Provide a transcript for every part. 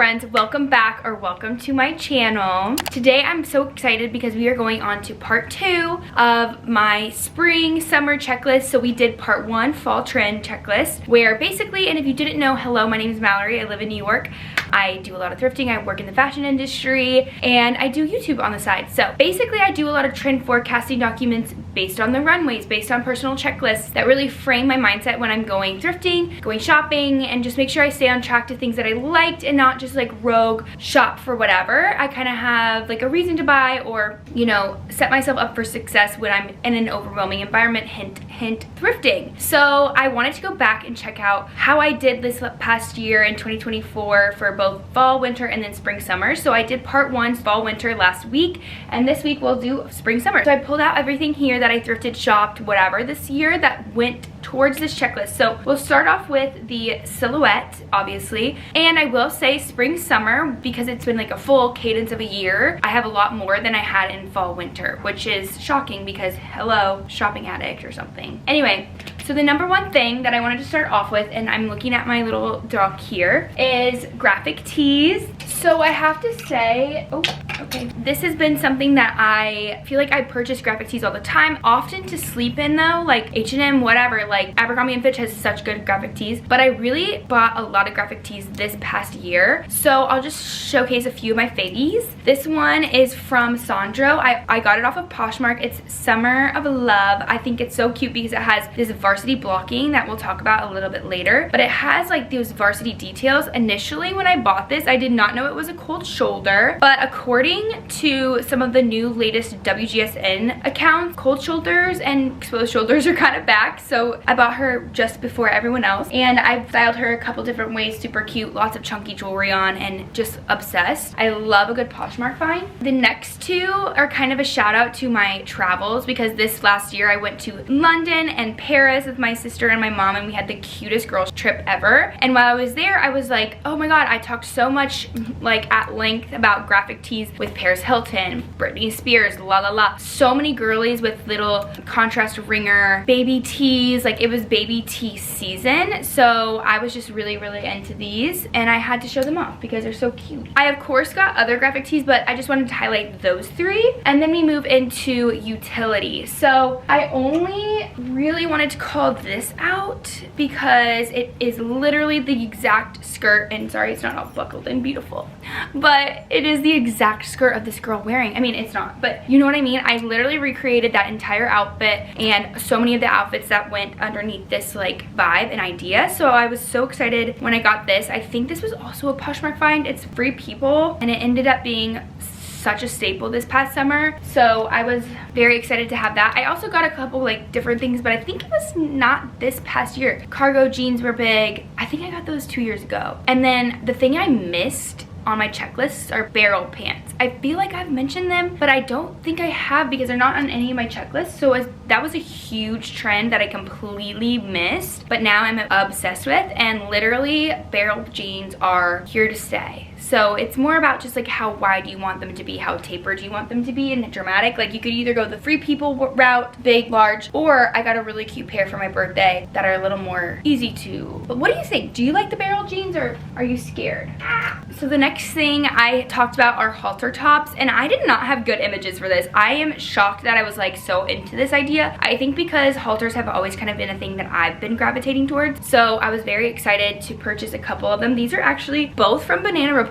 friends, welcome back or welcome to my channel. Today I'm so excited because we are going on to part 2 of my spring summer checklist. So we did part 1, fall trend checklist, where basically, and if you didn't know, hello, my name is Mallory. I live in New York. I do a lot of thrifting. I work in the fashion industry and I do YouTube on the side. So basically I do a lot of trend forecasting documents based on the runways, based on personal checklists that really frame my mindset when I'm going thrifting, going shopping, and just make sure I stay on track to things that I liked and not just like rogue shop for whatever. I kind of have like a reason to buy, or, you know, set myself up for success when I'm in an overwhelming environment, hint, hint, thrifting. So I wanted to go back and check out how I did this past year in 2024 for both fall, winter, and then spring, summer. So I did part 1, fall, winter last week, and this week we'll do spring, summer. So I pulled out everything here that I thrifted, shopped, whatever this year that went towards this checklist. So we'll start off with the silhouette, obviously, and I will say spring, summer, because it's been like a full cadence of a year, I have a lot more than I had in fall, winter, which is shocking because hello, shopping addict or something. Anyway, so the number one thing that I wanted to start off with, and I'm looking at my little doc here, is graphic tees. So I have to say, oh, okay, this has been something that I feel like I purchase graphic tees all the time, often to sleep in though, like H&M, whatever, like Abercrombie & Fitch has such good graphic tees, but I really bought a lot of graphic tees this past year. So I'll just showcase a few of my favies. This one is from Sandro. I got it off of Poshmark. It's Summer of Love. I think it's so cute because it has this varsity blocking that we'll talk about a little bit later, but it has like those varsity details. Initially when I bought this, I did not know it was a cold shoulder, but according to some of the new latest WGSN accounts, cold shoulders and exposed shoulders are kind of back. So I bought her just before everyone else, and I've styled her a couple different ways, super cute, lots of chunky jewelry on, and just obsessed. I love a good Poshmark find. The next two are kind of a shout out to my travels, because this last year I went to London and Paris with my sister and my mom, and we had the cutest girls trip ever. And while I was there, I was like, oh my god, I talked so much like at length about graphic tees with Paris Hilton, Britney Spears, la la la. So many girlies with little contrast ringer, baby tees, like it was baby tee season. So I was just really into these, and I had to show them off because they're so cute. I of course got other graphic tees, but I just wanted to highlight those 3. And then we move into utility. So I only really wanted to call this out because it is literally the exact skirt, and sorry it's not all buckled and beautiful, but it is the exact skirt of this girl wearing. I mean, it's not, but you know what I mean? I literally recreated that entire outfit and so many of the outfits that went underneath this like vibe and idea. So I was so excited when I got this. I think this was also a Poshmark find. It's Free People, and it ended up being such a staple this past summer, so I was very excited to have that. I also got a couple like different things, but I think it was not this past year. Cargo jeans were big. I think I got those 2 years ago. And then the thing I missed on my checklists are barrel pants. I feel like I've mentioned them, but I don't think I have because they're not on any of my checklists. So that was a huge trend that I completely missed, but now I'm obsessed with, and literally barrel jeans are here to stay. So it's more about just like how wide do you want them to be, how tapered do you want them to be, and dramatic. Like you could either go the Free People route, big, large, or I got a really cute pair for my birthday that are a little more easy to. But what do you think? Do you like the barrel jeans or are you scared? So the next thing I talked about are halter tops, and I did not have good images for this. I am shocked that I was like so into this idea. I think because halters have always kind of been a thing that I've been gravitating towards. So I was very excited to purchase a couple of them. These are actually both from Banana Republic.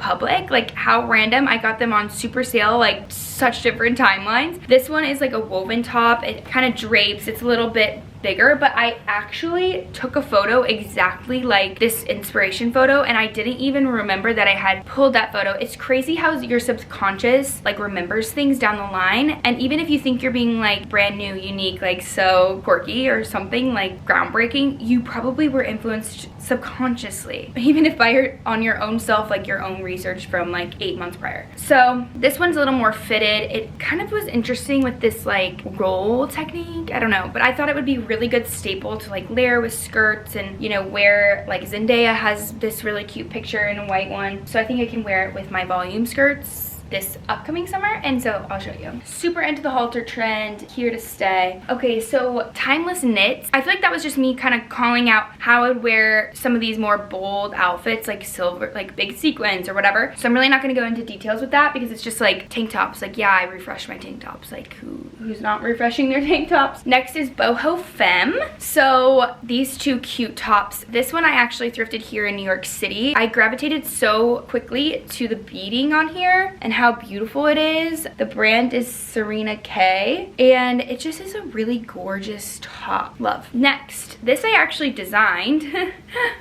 Like how random. I got them on super sale, like such different timelines. This one is like a woven top. It kind of drapes. It's a little bit bigger, but I actually took a photo exactly like this inspiration photo, and I didn't even remember that I had pulled that photo. It's crazy how your subconscious like remembers things down the line, and even if you think you're being like brand new, unique, like so quirky or something like groundbreaking, you probably were influenced subconsciously, even if on your own self, like your own research from like 8 months prior. So this one's a little more fitted. It kind of was interesting with this like roll technique, I don't know, but I thought it would be really good staple to like layer with skirts, and you know, wear like Zendaya has this really cute picture in a white one, so I think I can wear it with my volume skirts this upcoming summer, and so I'll show you. Super into the halter trend, here to stay. Okay, so timeless knits. I feel like that was just me kind of calling out how I would wear some of these more bold outfits, like silver, like big sequins or whatever. So I'm really not gonna go into details with that because it's just like tank tops. Like, yeah, I refresh my tank tops. Like, who's not refreshing their tank tops? Next is Boho Femme. So these two cute tops. This one I actually thrifted here in New York City. I gravitated so quickly to the beading on here and how beautiful it is. The brand is Serena K, and it just is a really gorgeous top. Love. Next, this I actually designed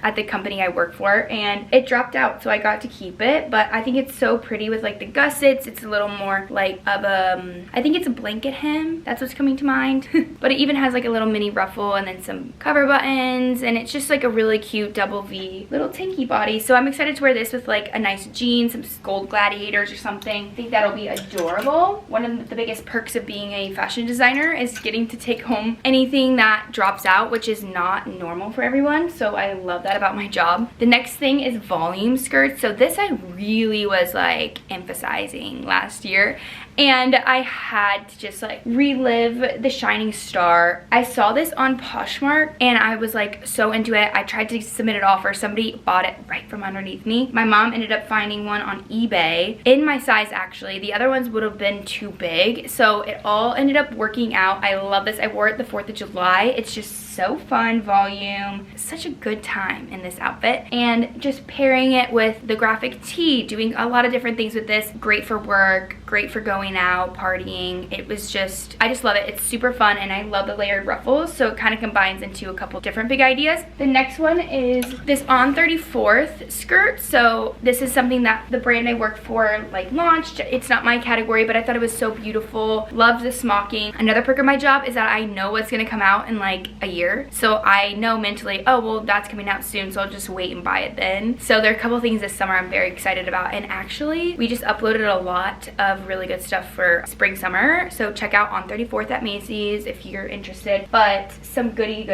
at the company I work for, and it dropped out, so I got to keep it. But I think it's so pretty with like the gussets. It's a little more like of a, I think it's a blanket hem. That's what's coming to mind. But it even has like a little mini ruffle and then some cover buttons, and it's just like a really cute double V little tanky body. So I'm excited to wear this with like a nice jean, some gold gladiators or something. I think that'll be adorable. One of the biggest perks of being a fashion designer is getting to take home anything that drops out, which is not normal for everyone. So I love that about my job. The next thing is volume skirts. So this I really was like emphasizing last year, and I had to just like relive the shining star. I saw this on Poshmark and I was like so into it. I tried to submit an offer. Somebody bought it right from underneath me. My mom ended up finding one on eBay in my size actually. The other ones would have been too big, so it all ended up working out. I love this. I wore it the 4th of July. It's just so fun, volume, such a good time in this outfit, and just pairing it with the graphic tee, doing a lot of different things with this. Great for work, great for going out, partying. It was just, I just love it. It's super fun, and I love the layered ruffles, so it kind of combines into a couple different big ideas. The next one is this On 34th skirt. So this is something that the brand I work for like launched. It's not my category, but I thought it was so beautiful. Love the smocking. Another perk of my job is that I know what's gonna come out in like a year. So I know mentally, oh, well, that's coming out soon, so I'll just wait and buy it then. So there are a couple things this summer I'm very excited about. And actually, we just uploaded a lot of really good stuff for spring, summer. So check out On 34th at Macy's if you're interested. But some goodies.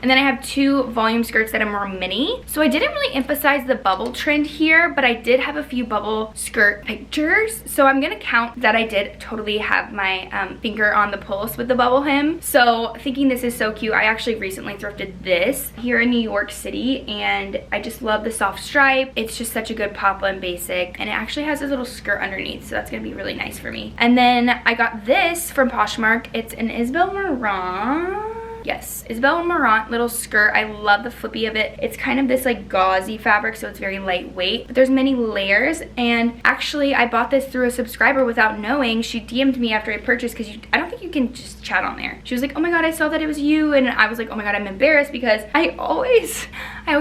And then I have two volume skirts that are more mini. So I didn't really emphasize the bubble trend here, but I did have a few bubble skirt pictures. So I'm gonna count that I did totally have my finger on the pulse with the bubble hem. So thinking this is so cute, I actually recently thrifted this here in New York City, and I just love the soft stripe. It's just such a good pop and basic, and it actually has this little skirt underneath, so that's gonna be really nice for me. And then I got this from Poshmark. It's an Isabel Marant. Yes, Isabel Marant little skirt. I love the flippy of it. It's kind of this like gauzy fabric, so it's very lightweight, but there's many layers. And actually I bought this through a subscriber without knowing. She DM'd me after I purchased, because I don't think you can just chat on there. She was like, oh my god, I saw that it was you, and I was like, oh my god, I'm embarrassed, because I always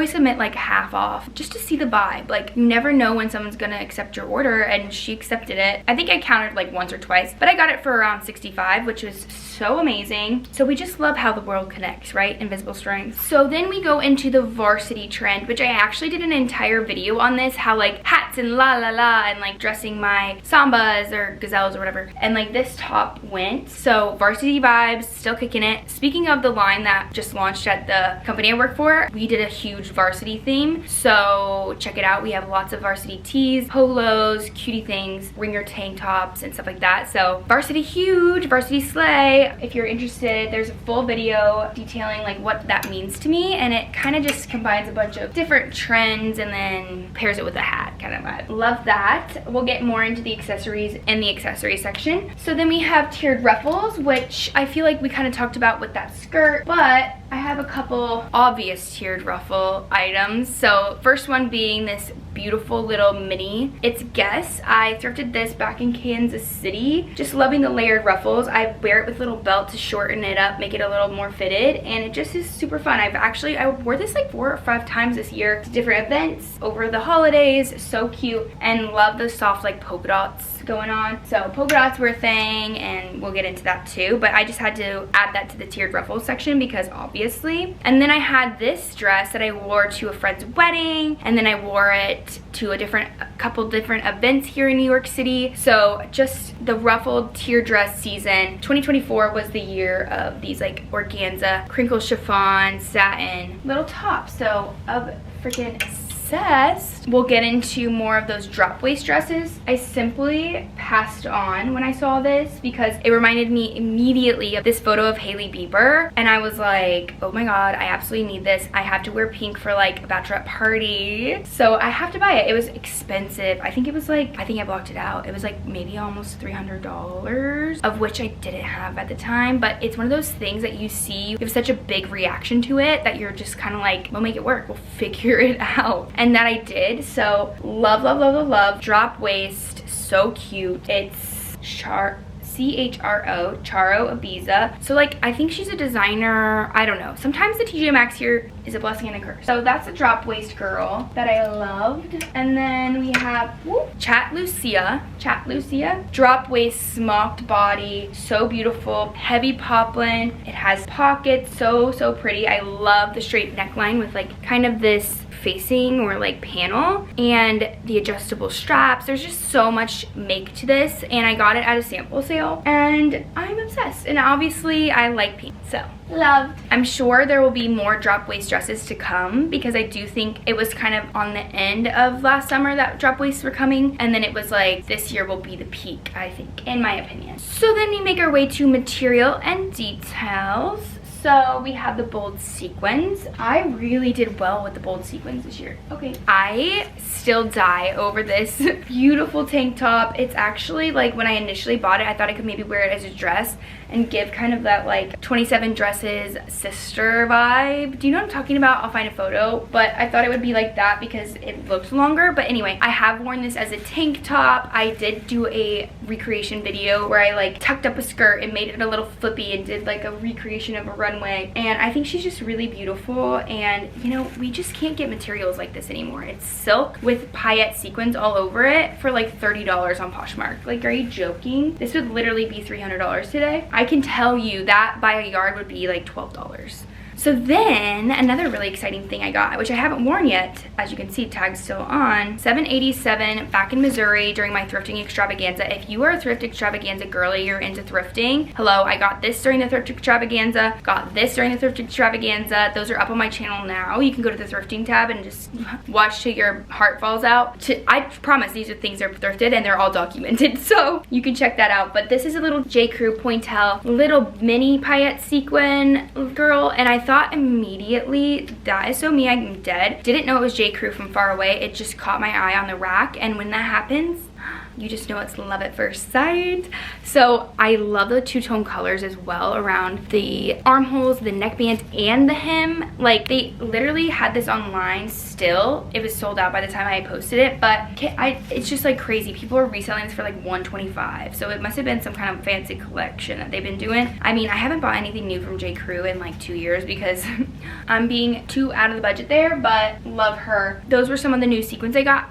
submit like half off just to see the vibe. Like, you never know when someone's gonna accept your order, and she accepted it. I think I counted like once or twice, but I got it for around 65, which was so amazing. So we just love how the world connects, right? Invisible strength. So then we go into the varsity trend, which I actually did an entire video on this, how like hats and la la la, and like dressing my sambas or gazelles or whatever, and like this top went. So varsity vibes, still kicking it. Speaking of the line that just launched at the company I work for, we did a huge varsity theme, so check it out. We have lots of varsity tees, polos, cutie things, ringer tank tops and stuff like that. So varsity huge, varsity slay. If you're interested, there's a full video detailing like what that means to me, and it kind of just combines a bunch of different trends and then pairs it with a hat kind of vibe. Love that. We'll get more into the accessories in the accessory section. So then we have tiered ruffles, which I feel like we kind of talked about with that skirt, but I have a couple obvious tiered ruffle items. So first one being this beautiful little mini. It's Guess. I thrifted this back in Kansas City. Just loving the layered ruffles. I wear it with little belt to shorten it up, make it a little more fitted, and it just is super fun. I wore this like 4 or 5 times this year to different events over the holidays. So cute, and love the soft like polka dots going on. So polka dots were a thing, and we'll get into that too, but I just had to add that to the tiered ruffles section because obviously. And then I had this dress that I wore to a friend's wedding, and then I wore it to a couple different events here in New York City. So just the ruffled tier dress season. 2024 was the year of these like organza, crinkle chiffon, satin little tops. So of freaking obsessed. We'll get into more of those drop waist dresses. I simply passed on when I saw this because it reminded me immediately of this photo of Hailey Bieber, and I was like, oh my god, I absolutely need this. I have to wear pink for like a bachelorette party, so I have to buy it. It was expensive. I think it was like, I think I blocked it out. It was like maybe almost $300, of which I didn't have at the time, but it's one of those things that you see, you have such a big reaction to it that you're just kind of like, we'll make it work, we'll figure it out. And that I did. So love, love, love, love, love. Drop waist, so cute. It's Charo Ibiza. So like, I think she's a designer. I don't know. Sometimes the TJ Maxx here is a blessing and a curse. So that's a drop waist girl that I loved. And then we have Chat Lucia. Drop waist, smocked body, so beautiful. Heavy poplin. It has pockets, so pretty. I love the straight neckline with like kind of this facing or like panel, and the adjustable straps. There's just so much make to this, and I got it at a sample sale and I'm obsessed. And obviously I like pink, so loved. I'm sure there will be more drop waist dresses to come because I do think it was kind of on the end of last summer that drop waists were coming, and then it was like this year will be the peak, I think, in my opinion. So then we make our way to material and details. So we have the bold sequins. I really did well with the bold sequins this year. Okay. I still die over this beautiful tank top. It's actually like, when I initially bought it, I thought I could maybe wear it as a dress and give kind of that like 27 Dresses sister vibe. Do you know what I'm talking about? I'll find a photo, but I thought it would be like that because it looked longer. But anyway, I have worn this as a tank top. I did do a recreation video where I like tucked up a skirt and made it a little flippy and did like a recreation of a runway, and I think she's just really beautiful. And you know, we just can't get materials like this anymore. It's silk with paillette sequins all over it for like $30 on Poshmark. Like, are you joking? This would literally be $300 today. I can tell you that by a yard would be like $12. So then another really exciting thing I got, which I haven't worn yet, as you can see, tag's still on, $7.87 back in Missouri during my thrifting extravaganza. If you are a thrift extravaganza girly, you're into thrifting, hello, I got this during the thrift extravaganza, got this during the thrift extravaganza. Those are up on my channel now. You can go to the thrifting tab and just watch till your heart falls out. I promise these are things that are thrifted and they're all documented, so you can check that out. But this is a little J. Crew pointel, little mini paillette sequin girl, and I thought immediately, that is so me, I'm dead. Didn't know it was J. Crew from far away. It just caught my eye on the rack, and when that happens, you just know it's love at first sight. So I love the two-tone colors as well around the armholes, the neckband, and the hem. Like, they literally had this online still. It was sold out by the time I posted it, but it's just like crazy. People are reselling this for like $125, so it must have been some kind of fancy collection that they've been doing. I mean, I haven't bought anything new from J. Crew in like 2 years because I'm being too out of the budget there, but love her. Those were some of the new sequins I got.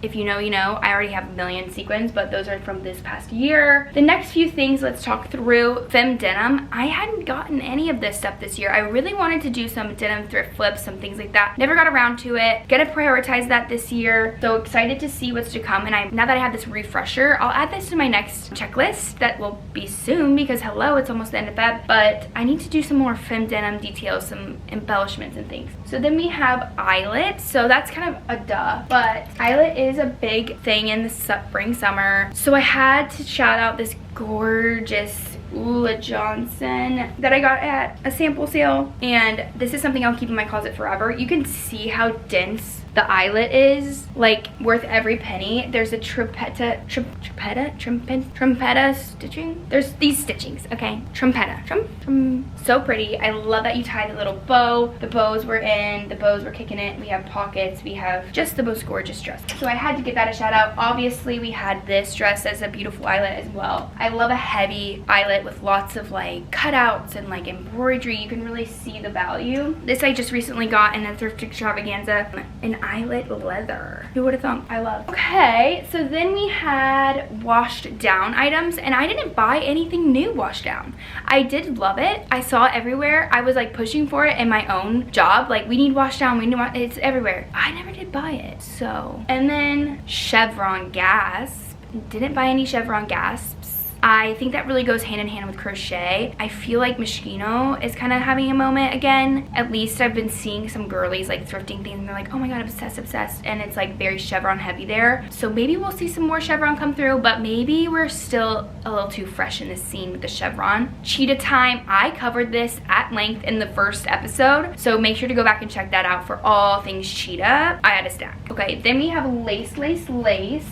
If you know, you know. I already have a million sequins, but those are from this past year. The next few things, let's talk through. Femme denim. I hadn't gotten any of this stuff this year. I really wanted to do some denim thrift flips, some things like that. Never got around to it. Gonna prioritize that this year. So excited to see what's to come. And now that I have this refresher, I'll add this to my next checklist that will be soon because hello, it's almost the end of Feb. But I need to do some more femme denim details, some embellishments and things. So then we have Eyelet. So that's kind of a duh, but Eyelet is a big thing in the spring, summer. So I had to shout out this gorgeous Ula Johnson that I got at a sample sale, and this is something I'll keep in my closet forever. You can see how dense the eyelet is, like worth every penny. There's a trumpetta stitching. There's these stitchings, okay? Trumpetta, so pretty. I love that you tie the little bow. The bows were in, the bows were kicking it. We have pockets, we have just the most gorgeous dress. So I had to give that a shout out. Obviously we had this dress as a beautiful eyelet as well. I love a heavy eyelet with lots of like cutouts and like embroidery. You can really see the value. This I just recently got in a thrift extravaganza, an eyelet leather. Who would have thought? I love. Okay, so then we had washed down items, and I didn't buy anything new washed down. I did love it. I saw it everywhere. I was like pushing for it in my own job, like we need wash down, we need wash, it's everywhere. I never did buy it. So, and then Chevron gasp. Didn't buy any Chevron gasps. I think that really goes hand in hand with crochet. I feel like Moschino is kind of having a moment again. At least I've been seeing some girlies like thrifting things and they're like, oh my god, obsessed, and it's like very chevron heavy there. So maybe we'll see some more chevron come through, but maybe we're still a little too fresh in this scene with the chevron. Cheetah time, I covered this at length in the first episode, so make sure to go back and check that out for all things cheetah. I had a stack. Okay, then we have lace,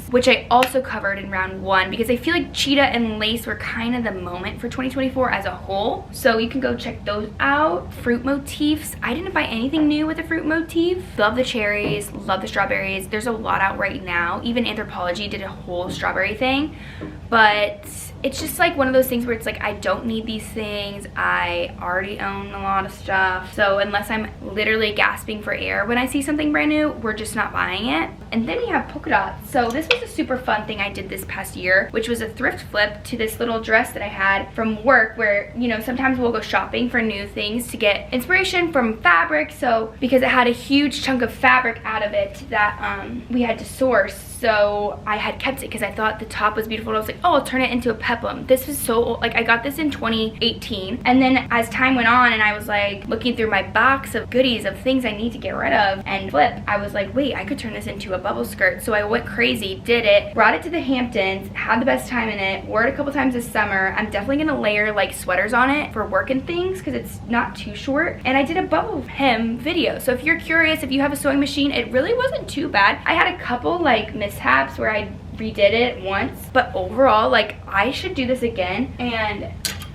which I also covered in round 1 because I feel like cheetah and lace were kind of the moment for 2024 as a whole. So you can go check those out. Fruit motifs. I didn't buy anything new with a fruit motif. Love the cherries, love the strawberries. There's a lot out right now. Even Anthropology did a whole strawberry thing, but it's just like one of those things where it's like, I don't need these things. I already own a lot of stuff. So unless I'm literally gasping for air when I see something brand new, we're just not buying it. And then we have polka dots. So this was a super fun thing I did this past year, which was a thrift flip to this little dress that I had from work where, you know, sometimes we'll go shopping for new things to get inspiration from fabric. So because it had a huge chunk of fabric out of it that we had to source, so I had kept it because I thought the top was beautiful. And I was like, oh, I'll turn it into a peplum. This was so old. Like, I got this in 2018. And then as time went on and I was like looking through my box of goodies of things I need to get rid of and flip, I was like, wait, I could turn this into a bubble skirt. So I went crazy, did it, brought it to the Hamptons, had the best time in it, wore it a couple times this summer. I'm definitely gonna layer like sweaters on it for work and things because it's not too short. And I did a bubble hem video. So if you're curious, if you have a sewing machine, it really wasn't too bad. I had a couple like mishaps where I redid it once, but overall, like, I should do this again. And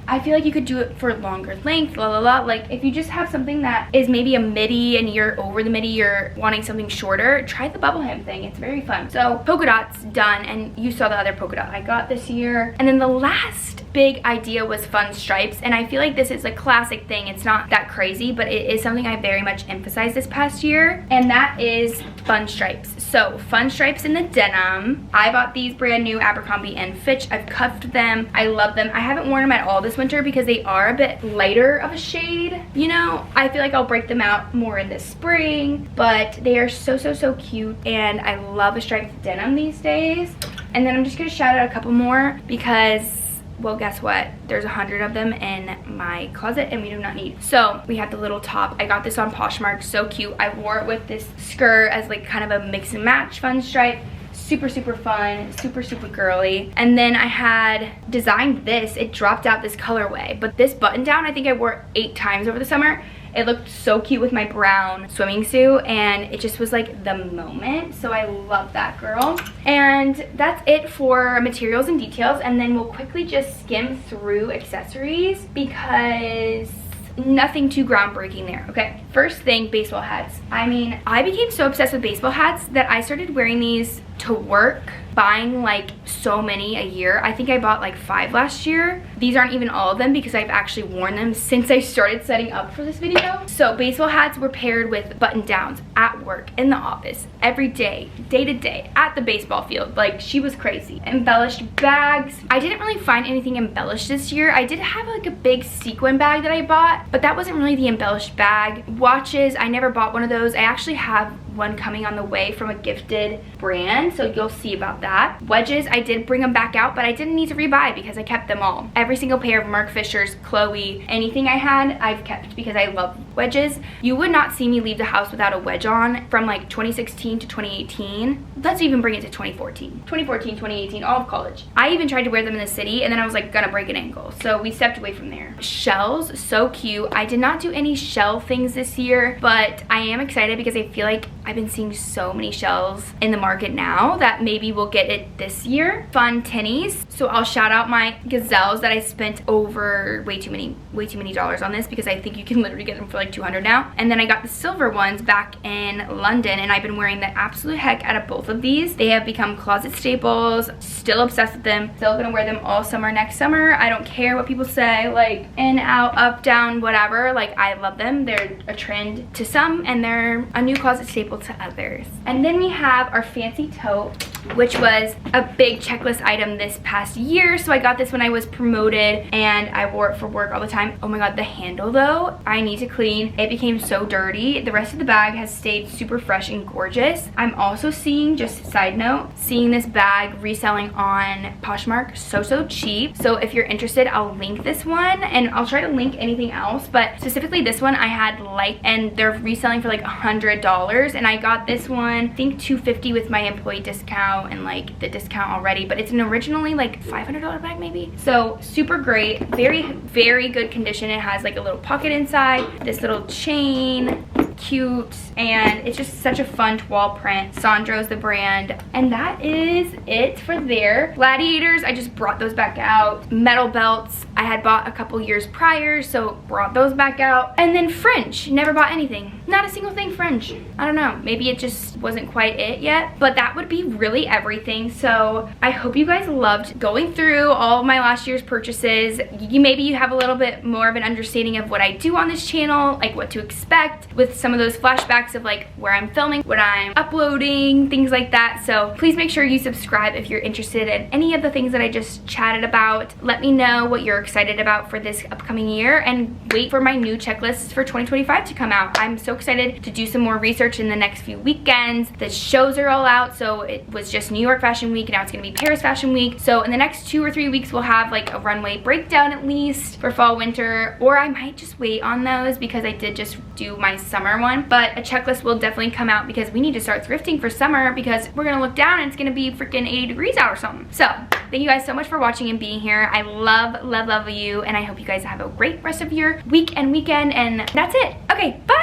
I feel like you could do it for longer length, like if you just have something that is maybe a midi and you're over the midi, you're wanting something shorter, try the bubble hem thing. It's very fun. So polka dots done, and you saw the other polka dot I got this year. And then the last big idea was fun stripes, and I feel like this is a classic thing. It's not that crazy, but it is something I very much emphasized this past year, and that is fun stripes. So fun stripes in the denim. I bought these brand new Abercrombie and Fitch. I've cuffed them. I love them. I haven't worn them at all this winter because they are a bit lighter of a shade. You know, I feel like I'll break them out more in the spring, but they are so cute, and I love a striped denim these days. And then I'm just gonna shout out a couple more because, well, guess what? There's 100 of them in my closet and we do not need. So we have the little top. I got this on Poshmark, so cute. I wore it with this skirt as like kind of a mix and match fun stripe. Super fun, super girly. And then I had designed this. It dropped out this colorway, but this button down, I think I wore 8 times over the summer. It looked so cute with my brown swimming suit, and it just was like the moment. So I love that, girl. And that's it for materials and details. And then we'll quickly just skim through accessories because nothing too groundbreaking there. Okay, first thing, baseball hats. I mean, I became so obsessed with baseball hats that I started wearing these to work, buying like so many a year. I think I bought like 5 last year. These aren't even all of them because I've actually worn them since I started setting up for this video. So baseball hats were paired with button downs at work, in the office, every day to day, at the baseball field. Like, she was crazy. Embellished bags. I didn't really find anything embellished this year. I did have like a big sequin bag that I bought, but that wasn't really the embellished bag. Watches, I never bought one of those. I actually have one coming on the way from a gifted brand, so you'll see about that. Wedges, I did bring them back out, but I didn't need to rebuy because I kept them all. Every single pair of Marc Fisher's, Chloe, anything I had, I've kept because I love wedges. You would not see me leave the house without a wedge on from like 2016 to 2018. Let's even bring it to 2014, 2018, all of college. I even tried to wear them in the city, and then I was like gonna break an ankle, so we stepped away from there. Shells, so cute. I did not do any shell things this year, but I am excited because I feel like I've been seeing so many shells in the market now that maybe we'll get it this year. Fun tinnies. So I'll shout out my gazelles that I spent over way too many dollars on this because I think you can literally get them for like 200 now. And then I got the silver ones back in London, and I've been wearing the absolute heck out of both of these. They have become closet staples. Still obsessed with them. Still gonna wear them all summer next summer. I don't care what people say, like in, out, up, down, whatever. Like, I love them. They're a trend to some, and they're a new closet staple to others. And then we have our fancy tote, which was a big checklist item this past year. So I got this when I was promoted and I wore it for work all the time. Oh my god, the handle though, I need to clean. It became so dirty. The rest of the bag has stayed super fresh and gorgeous. I'm also seeing just side note, seeing this bag reselling on Poshmark so cheap. So if you're interested, I'll link this one, and I'll try to link anything else, but specifically this one I had liked, and they're reselling for like $100, and I got this one I think $250 with my employee discount and like the discount already, but it's an originally like $500 bag maybe. So super great, very good condition. It has like a little pocket inside, this little chain, cute, and it's just such a fun toile print. Sandro's the brand, and that is it for there. Gladiators, I just brought those back out. Metal belts, I had bought a couple years prior, so brought those back out. And then French, never bought anything. Not a single thing French. I don't know, maybe it just wasn't quite it yet, but that would be really everything. So I hope you guys loved going through all of my last year's purchases. Maybe you have a little bit more of an understanding of what I do on this channel, like what to expect with some of those flashbacks of like where I'm filming, what I'm uploading, things like that. So please make sure you subscribe if you're interested in any of the things that I just chatted about. Let me know what you're excited about for this upcoming year, and wait for my new checklists for 2025 to come out. I'm so excited to do some more research in the next few weekends. The shows are all out, so it was just New York Fashion Week, and now it's gonna be Paris Fashion Week. So in the next 2 or 3 weeks, we'll have like a runway breakdown at least for fall, winter, or I might just wait on those because I did just do my summer one. But a checklist will definitely come out because we need to start thrifting for summer, because we're gonna look down and it's gonna be freaking 80 degrees out or something. So thank you guys so much for watching and being here. I love you, and I hope you guys have a great rest of your week and weekend, and that's it. Okay, bye.